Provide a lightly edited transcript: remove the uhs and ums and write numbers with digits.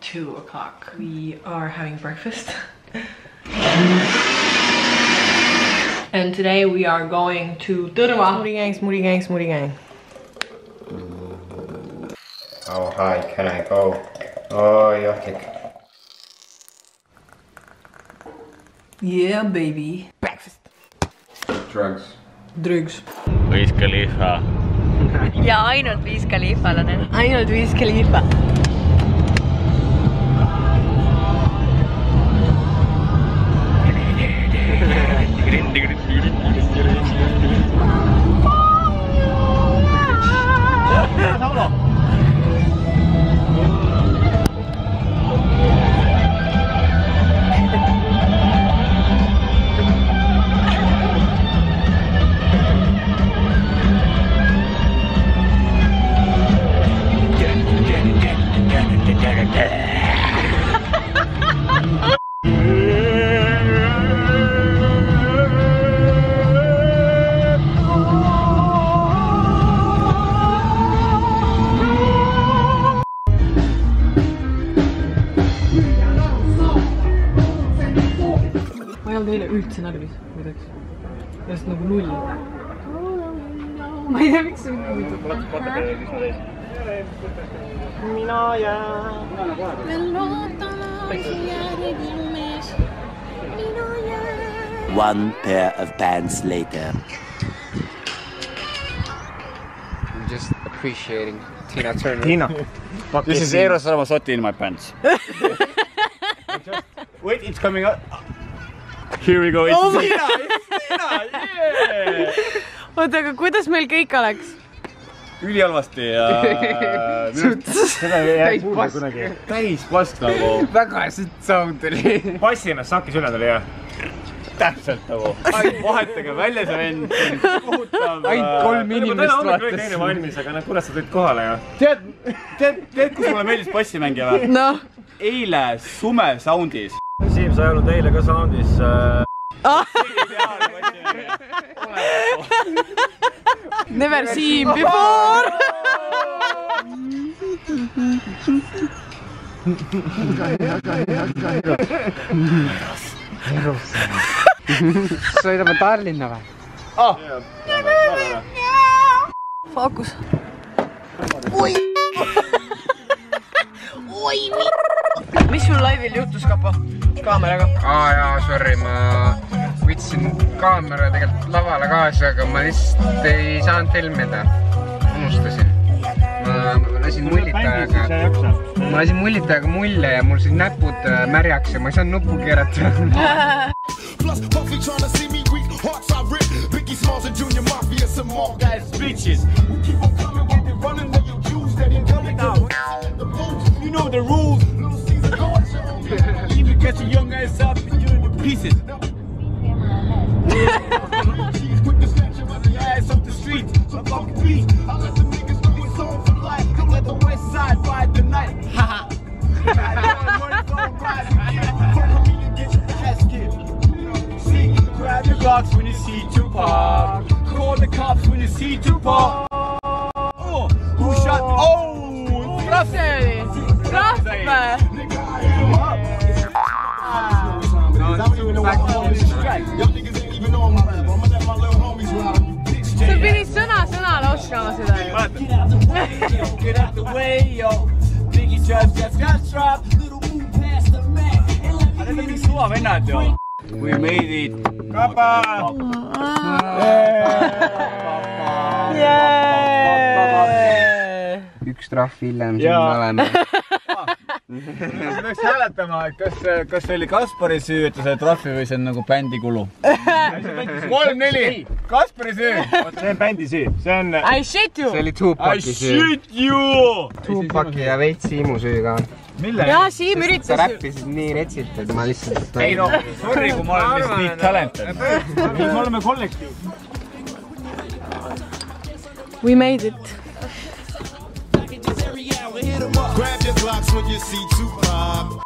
2 o'clock. We are having breakfast. And today we are going to Tõrva. Smoothie gang. Oh, hi, can I go? Oh, johtlik. Yeah, baby. Breakfast. Drugs. Wiz Khalifa. Ja ainult Wiz Khalifal on enne. Ainult Wiz Khalifa. Ma ei olnud eile üldse närvis, muideks. Just nagu 0. Ma ei tea, miks see mina jään. One pair of pants later. I'm just appreciating Tina Turner. Tina. This is Eros Ramazzotti in my pants. Wait, it's coming out. Here we go. It's Tina! It's Tina! Yeah! Oota, aga kuidas meil kõik oleks? Ülihalvasti ja... Seda ei kuulda kunagi. Täis pask nagu. Väga siit sound tuli. Passi ennast sakkis üle tuli jah. Täpselt nagu. Vahetage välja see vend. Ainult 3 inimest vaatas. Teine valmis, aga kuidas sa tulid kohale ja? Tead, kus mulle meeldis bassimängija või? Noh. Eile Sume Soundis. Siim, sa ei olnud eile ka Soundis. Never seen before! Eros. Sõidame Tallinna või? Fookus. Mis sul laivil juhtus, Kapo? Kaameraga? Jaa, sorry, ma võtsin kaamera tegelikult lavale kaasa, aga ma lihtsalt ei saanud filmida. Unustasin. Ma lasin mullitajaga mulje ja mul siis näpud märjaks ja ma ei saanud nuppu keerata. You know the rules. Even get your young ass up and you're in the pieces. She's quick to snatch him the ass up the street. I'm fucking beat. I let the niggas know it's on for life. Come let the west side ride the night. Haha. Grab your Glocks when you see Tupac. Call the cops when you see Tupac. Oh, who shot? Oh, Trahve! Sa pidid sõna-sõnale oskama seda ju. Get out the way, yo. Biggie just got dropped. Aga need on mingi suva vennad, jo. We made it. Kapa! Üks trahv hiljem siin oleme. Sa peaks hääletama, et kas see oli Kaspari süü, et ta sai trahvi või see on nagu bändi kulu? 3-4! Kaspari süü! See on bändi süü. See on... I shit you! See oli Tupaki süü. I shit you! Tupaki ja veits Siimu süü ka. Mille? Jaa, Siim üritas Sa räppisid nii retsilt, et ma lihtsalt... Ei no, sorry, kui ma olen lihtsalt nii talented. Me oleme kollektiiv. We made it. Grab your Glocks when you see Tupac.